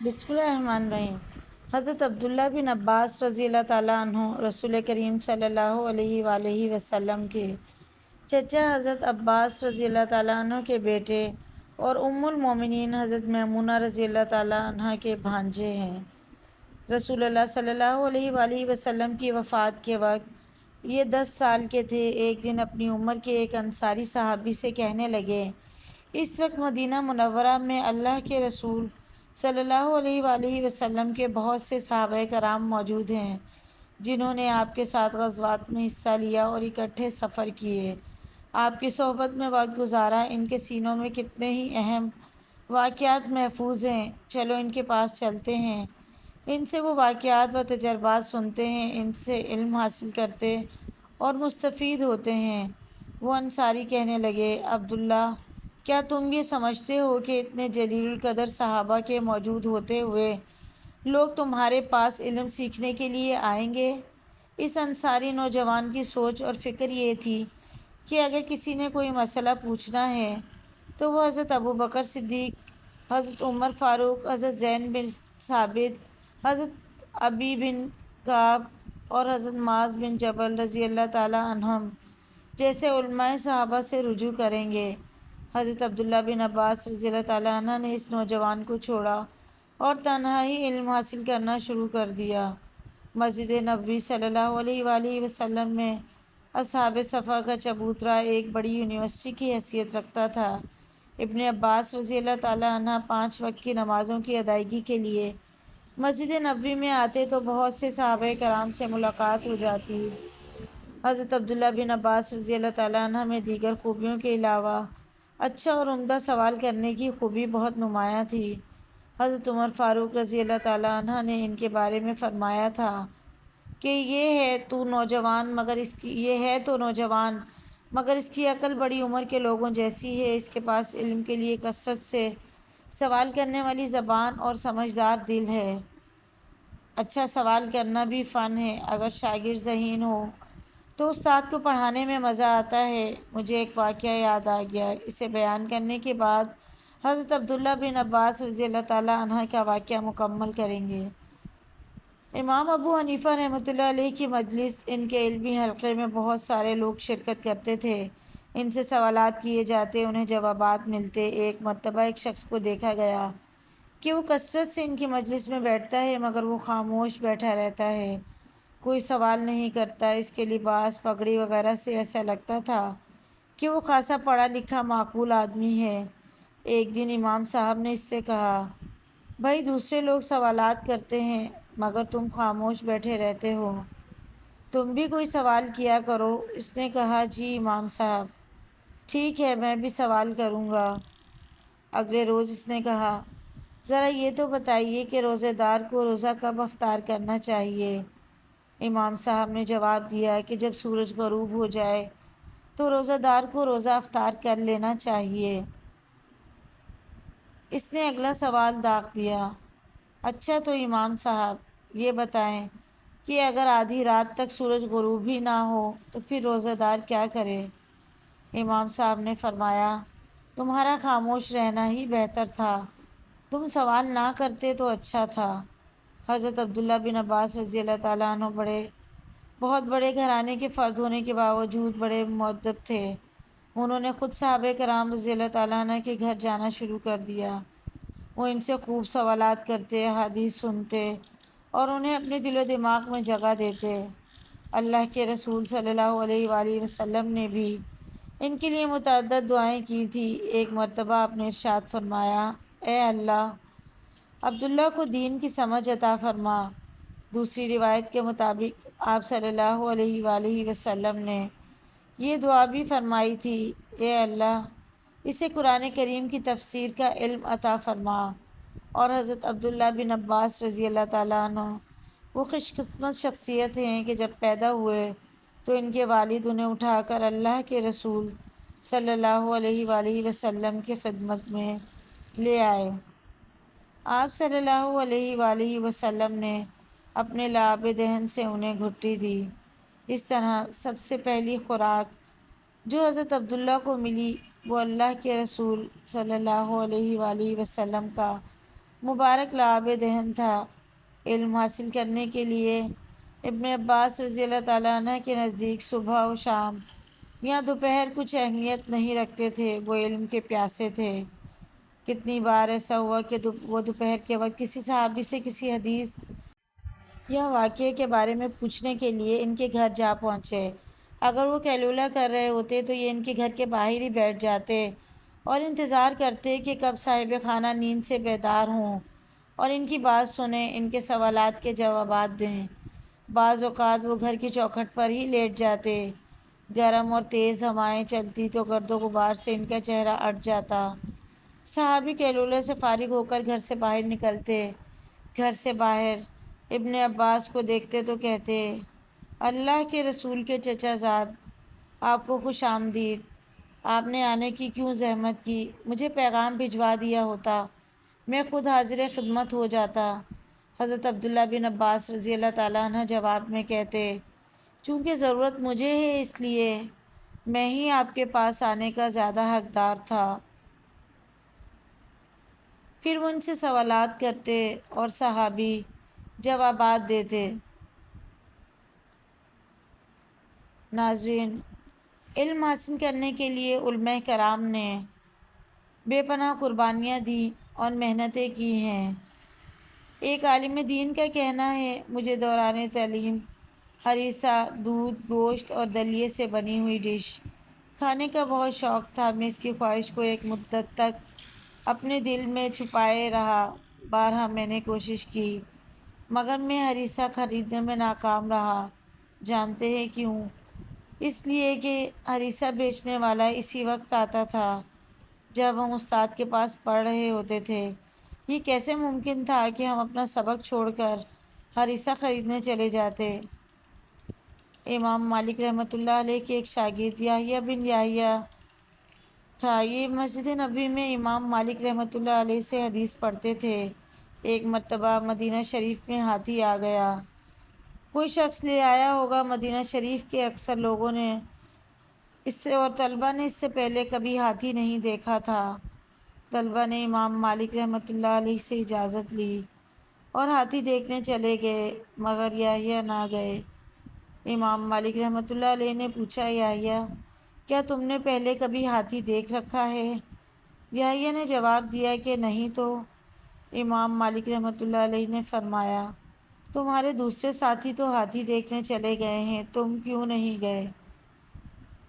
بسم اللہ الرحمن الرحیم۔ حضرت عبداللہ بن عباس رضی اللہ تعالیٰ عنہ رسول کریم صلی اللہ علیہ وآلہ وسلم کے چچا حضرت عباس رضی اللہ تعالیٰ عنہ کے بیٹے اور ام المومنین حضرت میمونہ رضی اللہ تعالیٰ عنہ کے بھانجے ہیں۔ رسول اللہ صلی اللہ علیہ وآلہ وسلم کی وفات کے وقت یہ 10 سال کے تھے۔ ایک دن اپنی عمر کے ایک انصاری صحابی سے کہنے لگے، اس وقت مدینہ منورہ میں اللہ کے رسول صلی اللہ علیہ وآلہ وسلم کے بہت سے صحابہ کرام موجود ہیں جنہوں نے آپ کے ساتھ غزوات میں حصہ لیا اور اکٹھے سفر کیے، آپ کی صحبت میں وقت گزارا۔ ان کے سینوں میں کتنے ہی اہم واقعات محفوظ ہیں، چلو ان کے پاس چلتے ہیں، ان سے وہ واقعات و تجربات سنتے ہیں، ان سے علم حاصل کرتے اور مستفید ہوتے ہیں۔ وہ انصاری کہنے لگے، عبداللہ، کیا تم یہ سمجھتے ہو کہ اتنے جلیل القدر صحابہ کے موجود ہوتے ہوئے لوگ تمہارے پاس علم سیکھنے کے لیے آئیں گے؟ اس انصاری نوجوان کی سوچ اور فکر یہ تھی کہ اگر کسی نے کوئی مسئلہ پوچھنا ہے تو وہ حضرت ابوبکر صدیق، حضرت عمر فاروق، حضرت زین بن ثابت، حضرت ابی بن کعب اور حضرت معاذ بن جبل رضی اللہ تعالیٰ عنہم جیسے علماء صحابہ سے رجوع کریں گے۔ حضرت عبداللہ بن عباس رضی اللہ تعالیٰ عنہ نے اس نوجوان کو چھوڑا اور تنہا ہی علم حاصل کرنا شروع کر دیا۔ مسجد نبوی صلی اللہ علیہ وآلہ وسلم میں اصحاب صفا کا چبوترا ایک بڑی یونیورسٹی کی حیثیت رکھتا تھا۔ ابن عباس رضی اللہ تعالیٰ عنہ 5 وقت کی نمازوں کی ادائیگی کے لیے مسجد نبوی میں آتے تو بہت سے صحابہ کرام سے ملاقات ہو جاتی۔ حضرت عبداللہ بن عباس رضی اللہ تعالیٰ عنہ میں دیگر خوبیوں کے علاوہ اچھا اور عمدہ سوال کرنے کی خوبی بہت نمایاں تھی۔ حضرت عمر فاروق رضی اللہ تعالیٰ عنہ نے ان کے بارے میں فرمایا تھا کہ یہ ہے تو نوجوان مگر اس کی عقل بڑی عمر کے لوگوں جیسی ہے، اس کے پاس علم کے لیے کثرت سے سوال کرنے والی زبان اور سمجھدار دل ہے۔ اچھا سوال کرنا بھی فن ہے، اگر شاگرد ذہین ہو تو استاد کو پڑھانے میں مزہ آتا ہے۔ مجھے ایک واقعہ یاد آ گیا، اسے بیان کرنے کے بعد حضرت عبداللہ بن عباس رضی اللہ تعالیٰ عنہ کا واقعہ مکمل کریں گے۔ امام ابو حنیفہ رحمۃ اللہ علیہ کی مجلس، ان کے علمی حلقے میں بہت سارے لوگ شرکت کرتے تھے، ان سے سوالات کیے جاتے، انہیں جوابات ملتے۔ ایک مرتبہ ایک شخص کو دیکھا گیا کہ وہ کثرت سے ان کی مجلس میں بیٹھتا ہے مگر وہ خاموش بیٹھا رہتا ہے، کوئی سوال نہیں کرتا۔ اس کے لباس، پگڑی وغیرہ سے ایسا لگتا تھا کہ وہ خاصا پڑھا لکھا معقول آدمی ہے۔ ایک دن امام صاحب نے اس سے کہا، بھائی، دوسرے لوگ سوالات کرتے ہیں مگر تم خاموش بیٹھے رہتے ہو، تم بھی کوئی سوال کیا کرو۔ اس نے کہا، جی امام صاحب، ٹھیک ہے، میں بھی سوال کروں گا۔ اگلے روز اس نے کہا، ذرا یہ تو بتائیے کہ روزہ دار کو روزہ کب افطار کرنا چاہیے؟ امام صاحب نے جواب دیا کہ جب سورج غروب ہو جائے تو روزہ دار کو روزہ افطار کر لینا چاہیے۔ اس نے اگلا سوال داغ دیا، اچھا تو امام صاحب یہ بتائیں کہ اگر آدھی رات تک سورج غروب ہی نہ ہو تو پھر روزہ دار کیا کرے؟ امام صاحب نے فرمایا، تمہارا خاموش رہنا ہی بہتر تھا، تم سوال نہ کرتے تو اچھا تھا۔ حضرت عبداللہ بن عباس رضی اللہ تعالیٰ عنہ بہت بڑے گھرانے کے فرد ہونے کے باوجود بڑے مؤدب تھے۔ انہوں نے خود صحابہ کرام رضی اللہ تعالیٰ عنہ کے گھر جانا شروع کر دیا۔ وہ ان سے خوب سوالات کرتے، احادیث سنتے اور انہیں اپنے دل و دماغ میں جگہ دیتے۔ اللہ کے رسول صلی اللہ علیہ وآلہ وسلم نے بھی ان کے لیے متعدد دعائیں کی تھی۔ ایک مرتبہ آپ نے ارشاد فرمایا، اے اللہ، عبداللہ کو دین کی سمجھ عطا فرما۔ دوسری روایت کے مطابق آپ صلی اللہ علیہ وآلہ وسلم نے یہ دعا بھی فرمائی تھی، اے اللہ، اسے قرآن کریم کی تفسیر کا علم عطا فرما۔ اور حضرت عبداللہ بن عباس رضی اللہ تعالیٰ عنہ وہ خوش قسمت شخصیت ہیں کہ جب پیدا ہوئے تو ان کے والد انہیں اٹھا کر اللہ کے رسول صلی اللہ علیہ وآلہ وسلم کی خدمت میں لے آئے۔ آپ صلی اللہ علیہ وآلہ وسلم نے اپنے لعاب دہن سے انہیں گھٹی دی۔ اس طرح سب سے پہلی خوراک جو حضرت عبداللہ کو ملی وہ اللہ کے رسول صلی اللہ علیہ وآلہ وسلم کا مبارک لعاب دہن تھا۔ علم حاصل کرنے کے لیے ابن عباس رضی اللہ تعالیٰ عنہ کے نزدیک صبح و شام یا دوپہر کچھ اہمیت نہیں رکھتے تھے، وہ علم کے پیاسے تھے۔ کتنی بار ایسا ہوا کہ وہ دوپہر کے وقت کسی صحابی سے کسی حدیث یا واقعے کے بارے میں پوچھنے کے لیے ان کے گھر جا پہنچے۔ اگر وہ قیلولہ کر رہے ہوتے تو یہ ان کے گھر کے باہر ہی بیٹھ جاتے اور انتظار کرتے کہ کب صاحب خانہ نیند سے بیدار ہوں اور ان کی بات سنیں، ان کے سوالات کے جوابات دیں۔ بعض اوقات وہ گھر کی چوکھٹ پر ہی لیٹ جاتے۔ گرم اور تیز ہوائیں چلتی تو گرد و غبار سے ان کا چہرہ اٹھ جاتا۔ صحابی قیلولے سے فارغ ہو کر گھر سے باہر نکلتے۔ گھر سے باہر ابن عباس کو دیکھتے تو کہتے، اللہ کے رسول کے چچا زاد، آپ کو خوش آمدید، آپ نے آنے کی کیوں زحمت کی؟ مجھے پیغام بھجوا دیا ہوتا، میں خود حاضر خدمت ہو جاتا۔ حضرت عبداللہ بن عباس رضی اللہ تعالیٰ عنہ جواب میں کہتے، چونکہ ضرورت مجھے ہے اس لیے میں ہی آپ کے پاس آنے کا زیادہ حقدار تھا۔ پھر وہ ان سے سوالات کرتے اور صحابی جوابات دیتے۔ ناظرین، علم حاصل کرنے کے لیے علماء کرام نے بے پناہ قربانیاں دی اور محنتیں کی ہیں۔ ایک عالم دین کا کہنا ہے، مجھے دوران تعلیم ہریسہ، دودھ، گوشت اور دلیے سے بنی ہوئی ڈش کھانے کا بہت شوق تھا۔ میں اس کی خواہش کو ایک مدت تک اپنے دل میں چھپائے رہا۔ بارہا میں نے کوشش کی مگر میں ہریسہ خریدنے میں ناکام رہا۔ جانتے ہیں کیوں؟ اس لیے کہ ہریسہ بیچنے والا اسی وقت آتا تھا جب ہم استاد کے پاس پڑھ رہے ہوتے تھے۔ یہ کیسے ممکن تھا کہ ہم اپنا سبق چھوڑ کر ہریسہ خریدنے چلے جاتے؟ امام مالک رحمۃ اللہ علیہ کے ایک شاگرد یحییٰ بن یحییٰ تھا۔ یہ مسجد نبوی میں امام مالک رحمۃ اللہ علیہ سے حدیث پڑھتے تھے۔ ایک مرتبہ مدینہ شریف میں ہاتھی آ گیا۔ کوئی شخص لے آیا ہوگا۔ مدینہ شریف کے اکثر لوگوں نے اور طلبہ نے اس سے پہلے کبھی ہاتھی نہیں دیکھا تھا۔ طلبہ نے امام مالک رحمۃ اللہ علیہ سے اجازت لی اور ہاتھی دیکھنے چلے گئے مگر یحییٰ نہ گئے۔ امام مالک رحمۃ اللہ علیہ نے پوچھا، یحییٰ، کیا تم نے پہلے کبھی ہاتھی دیکھ رکھا ہے؟ یحییٰ نے جواب دیا کہ نہیں تو۔ امام مالک رحمۃ اللہ علیہ نے فرمایا، تمہارے دوسرے ساتھی تو ہاتھی دیکھنے چلے گئے ہیں، تم کیوں نہیں گئے؟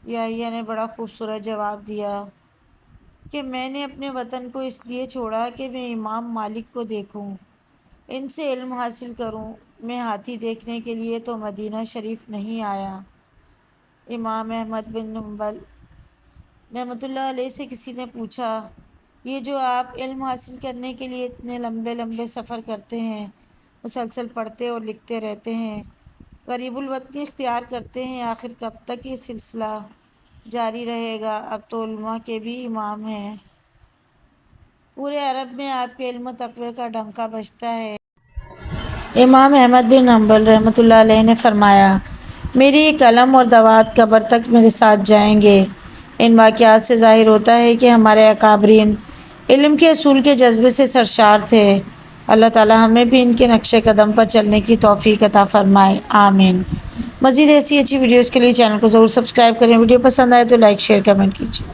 یحییٰ نے بڑا خوبصورت جواب دیا کہ میں نے اپنے وطن کو اس لیے چھوڑا کہ میں امام مالک کو دیکھوں، ان سے علم حاصل کروں۔ میں ہاتھی دیکھنے کے لیے تو مدینہ شریف نہیں آیا۔ امام احمد بن حنبل رحمۃ اللہ علیہ سے کسی نے پوچھا، یہ جو آپ علم حاصل کرنے کے لیے اتنے لمبے لمبے سفر کرتے ہیں، مسلسل پڑھتے اور لکھتے رہتے ہیں، غریب الوطنی اختیار کرتے ہیں، آخر کب تک یہ سلسلہ جاری رہے گا؟ اب تو علماء کے بھی امام ہیں۔ پورے عرب میں آپ کے علم و تقوی کا ڈنکا بجتا ہے۔ امام احمد بن حنبل رحمۃ اللہ علیہ نے فرمایا، میری یہ قلم اور دوات قبر تک میرے ساتھ جائیں گے۔ ان واقعات سے ظاہر ہوتا ہے کہ ہمارے اکابرین علم کے اصول کے جذبے سے سرشار تھے۔ اللہ تعالی ہمیں بھی ان کے نقش قدم پر چلنے کی توفیق عطا فرمائے، آمین۔ مزید ایسی اچھی ویڈیوز کے لیے چینل کو ضرور سبسکرائب کریں۔ ویڈیو پسند آئے تو لائک، شیئر، کمنٹ کیجیے۔